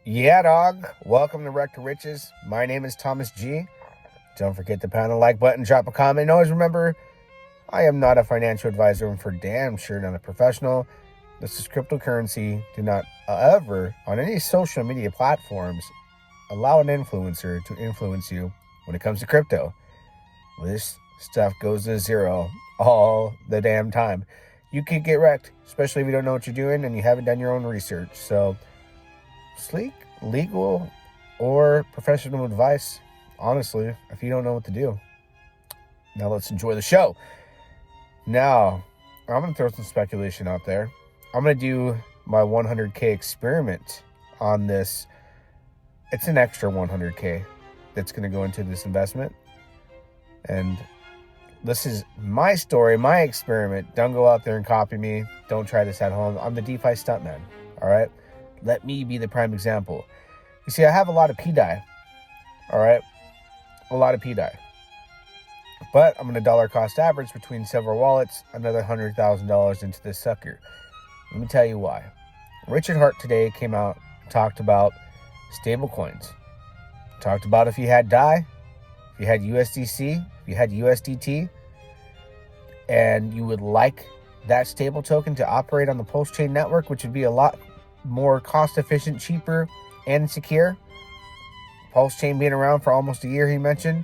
Yeah, dog. Welcome to Wreck to Riches. My name is Thomas G. Don't forget to pound the like button, drop a comment, and always remember, I am not a financial advisor and for damn sure not a professional. This is cryptocurrency. Do not ever, on any social media platforms, allow an influencer to influence you when it comes to crypto. This stuff goes to zero all the damn time. You could get wrecked, especially if you don't know what you're doing and you haven't done your own research. So, sleek, legal, or professional advice, honestly, if you don't know what to do. Now let's enjoy the show. Now, I'm going to throw some speculation out there. I'm going to do my 100K experiment on this. It's an extra 100K that's going to go into this investment. And this is my story, my experiment. Don't go out there and copy me. Don't try this at home. I'm the DeFi stuntman, all right? Let me be the prime example. You see, I have a lot of PDAI, all right? A lot of PDAI. But I'm going to dollar cost average between several wallets, another $100,000 into this sucker. Let me tell you why. Richard Hart today came out and talked about stable coins. Talked about if you had DAI, if you had USDC, if you had USDT, and you would like that stable token to operate on the pulsechain network, which would be a lot more cost efficient, cheaper, and secure. Pulsechain being around for almost a year, he mentioned,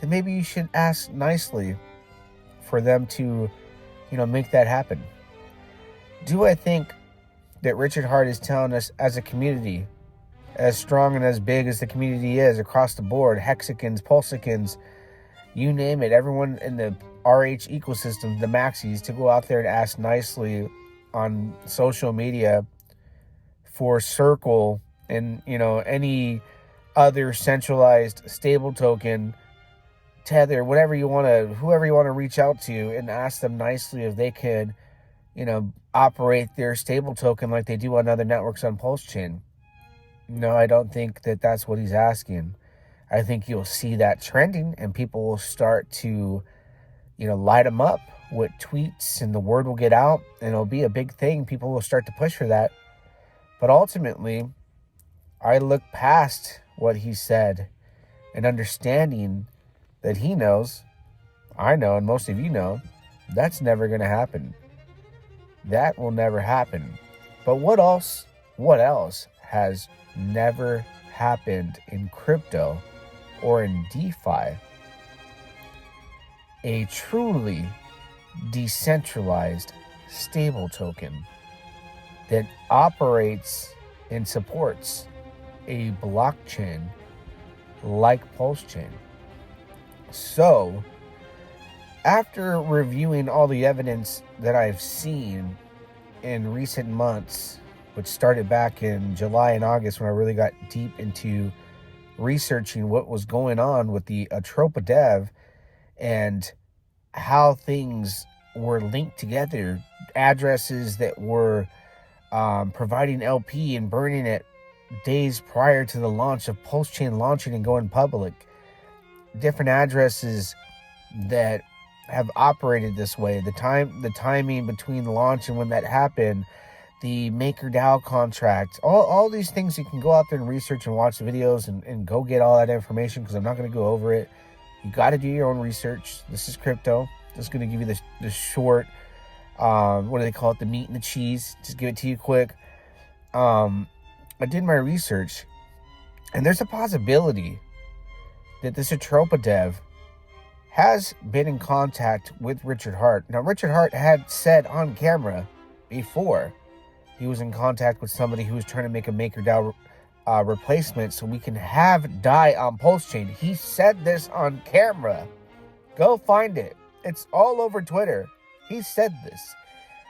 then maybe you should ask nicely for them to, make that happen. Do I think that Richard Hart is telling us as a community, as strong and as big as the community is across the board, hexagons, pulsachons, you name it, everyone in the RH ecosystem, the maxis, to go out there and ask nicely on social media for Circle and, any other centralized stable token, Tether, whoever you want to reach out to and ask them nicely if they could, operate their stable token like they do on other networks on pulsechain. No, I don't think that that's what he's asking. I think you'll see that trending and people will start to, light them up with tweets and the word will get out and it'll be a big thing. People will start to push for that. But ultimately, I look past what he said and understanding that he knows, I know, and most of you know, that's never going to happen. That will never happen. But what else has never happened in crypto or in DeFi? A truly decentralized stable token that operates and supports a blockchain like pulsechain. So, after reviewing all the evidence that I've seen in recent months, which started back in July and August when I really got deep into researching what was going on with the Atropa dev and how things were linked together, addresses that were providing LP and burning it days prior to the launch of pulsechain launching and going public, different addresses that have operated this way, the timing between the launch and when that happened, the MakerDAO contract, all these things. You can go out there and research and watch the videos and go get all that information because I'm not going to go over it. You got to do your own research. This is crypto. Just going to give you the short, what do they call it? The meat and the cheese. Just give it to you quick. I did my research and there's a possibility that this Atropa dev has been in contact with Richard Hart. Now, Richard Hart had said on camera before he was in contact with somebody who was trying to make a MakerDAO replacement so we can have DAI on pulsechain. He said this on camera. Go find it. It's all over Twitter. He said this.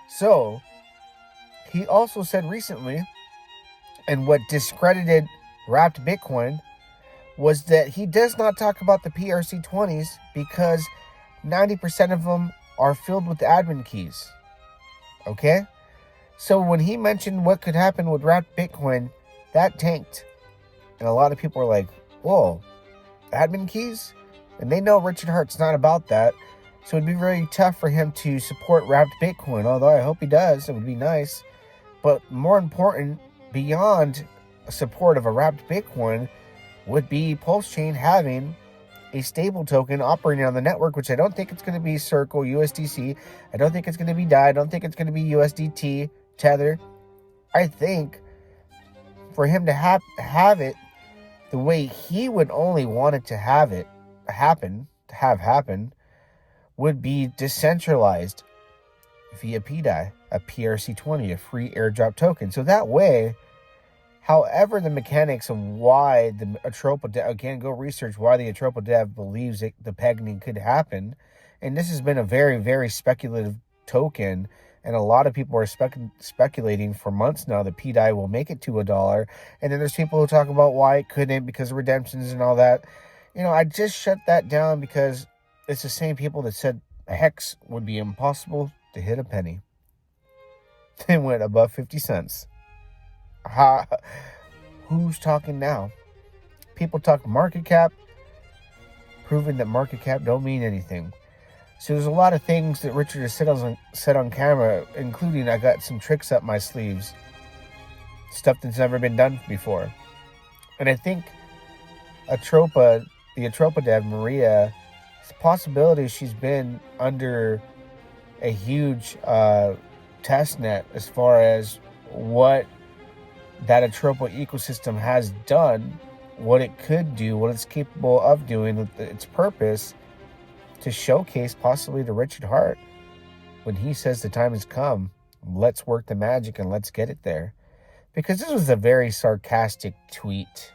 So, he also said recently, and what discredited Wrapped Bitcoin, was that he does not talk about the PRC20s because 90% of them are filled with admin keys. Okay? So when he mentioned what could happen with Wrapped Bitcoin, that tanked. And a lot of people are like, whoa, admin keys? And they know Richard Hart's not about that. So it'd be very tough for him to support Wrapped Bitcoin, although I hope he does. It would be nice. But more important, beyond support of a wrapped Bitcoin would be pulsechain having a stable token operating on the network, which I don't think it's going to be Circle, USDC. I don't think it's going to be DAI. I don't think it's going to be USDT, Tether. I think for him to have it the way he would only want it to have happen, would be decentralized via PDAI, a PRC20, a free airdrop token. So that way, however, the mechanics of why the Atropa dev, again, go research why the Atropa dev believes the pegging could happen. And this has been a very, very speculative token. And a lot of people are speculating for months now that PDAI will make it to $1. And then there's people who talk about why it couldn't because of redemptions and all that. I just shut that down because it's the same people that said Hex would be impossible to hit a penny. They went above 50 cents. Who's talking now? People talk market cap, proving that market cap don't mean anything. So there's a lot of things that Richard has said on camera, including I got some tricks up my sleeves, stuff that's never been done before. And I think the Atropa dev, Maria, it's a possibility she's been under a huge test net as far as what that Atropa ecosystem has done, what it could do, what it's capable of doing with its purpose, to showcase possibly to Richard Hart when he says the time has come, let's work the magic and let's get it there. Because this was a very sarcastic tweet.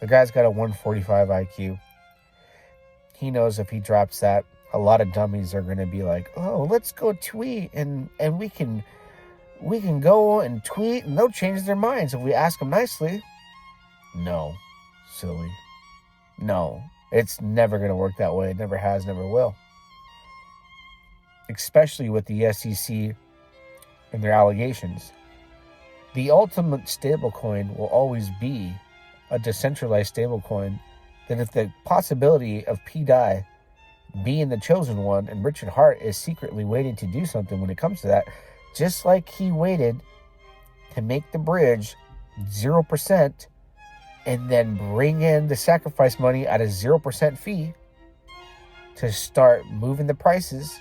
The guy's got a 145 IQ. He knows if he drops that, a lot of dummies are going to be like, oh, let's go tweet and we can go and tweet and they'll change their minds if we ask them nicely. No, silly. No, it's never going to work that way. It never has, never will. Especially with the SEC and their allegations. The ultimate stablecoin will always be a decentralized stablecoin that if the possibility of PDAI being the chosen one and Richard Hart is secretly waiting to do something when it comes to that, just like he waited to make the bridge 0% and then bring in the sacrifice money at a 0% fee to start moving the prices.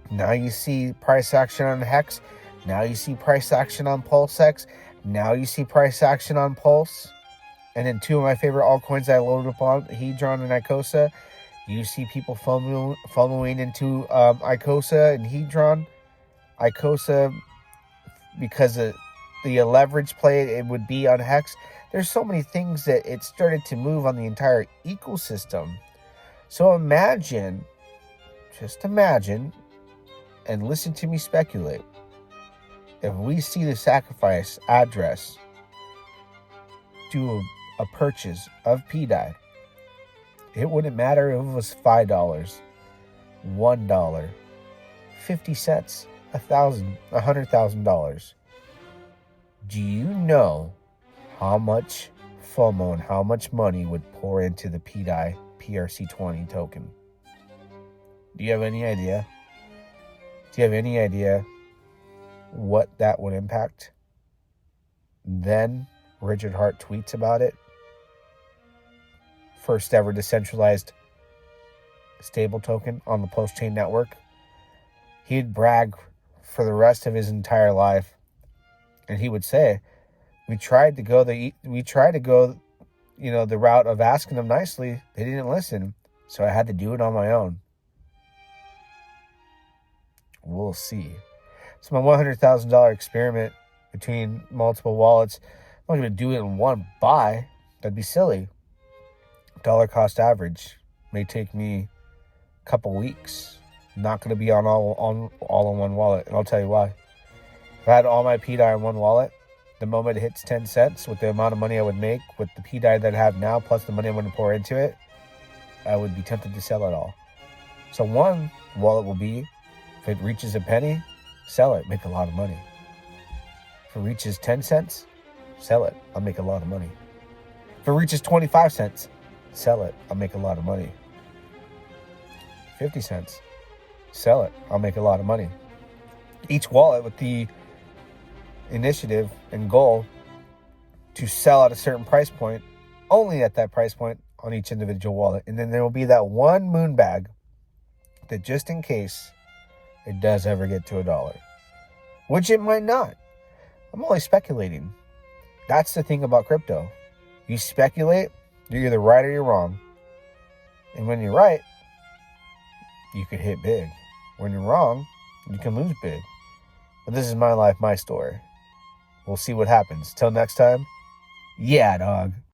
Now you see price action on Hex. Now you see price action on PulseX. Now you see price action on Pulse. And then two of my favorite altcoins I loaded up on, Hedron and Icosa. You see people following into Icosa and Hedron. Icosa, because of the leverage play it would be on Hex. There's so many things that it started to move on the entire ecosystem. So imagine, just imagine, and listen to me speculate. If we see the sacrifice address do a purchase of PDAI, it wouldn't matter if it was $5, $1, 50 cents, $100,000. Do you know how much FOMO and how much money would pour into the PDAI PRC20 token? Do you have any idea? Do you have any idea what that would impact? Then Richard Hart tweets about it. First ever decentralized stable token on the Pulsechain network. He'd brag for the rest of his entire life, and he would say, "We tried to go the route of asking them nicely. They didn't listen, so I had to do it on my own." We'll see. It's my $100,000 experiment between multiple wallets. I'm not going to do it in one buy. That'd be silly. Dollar cost average may take me a couple weeks. Not going to be on all in one wallet, and I'll tell you why. If I had all my PDAI in one wallet, the moment it hits 10 cents with the amount of money I would make with the PDAI that I have now, plus the money I'm going to pour into it, I would be tempted to sell it all. So one wallet will be, if it reaches a penny, sell it, make a lot of money. If it reaches 10 cents, sell it, I'll make a lot of money. If it reaches 25 cents, sell it, I'll make a lot of money. 50 cents, sell it, I'll make a lot of money. Each wallet with the initiative and goal to sell at a certain price point, only at that price point on each individual wallet. And then there will be that one moon bag that just in case it does ever get to $1, which it might not. I'm only speculating. That's the thing about crypto. You speculate, you're either right or you're wrong. And when you're right, you could hit big. When you're wrong, you can lose big. But this is my life, my story. We'll see what happens. Till next time, yeah, dog.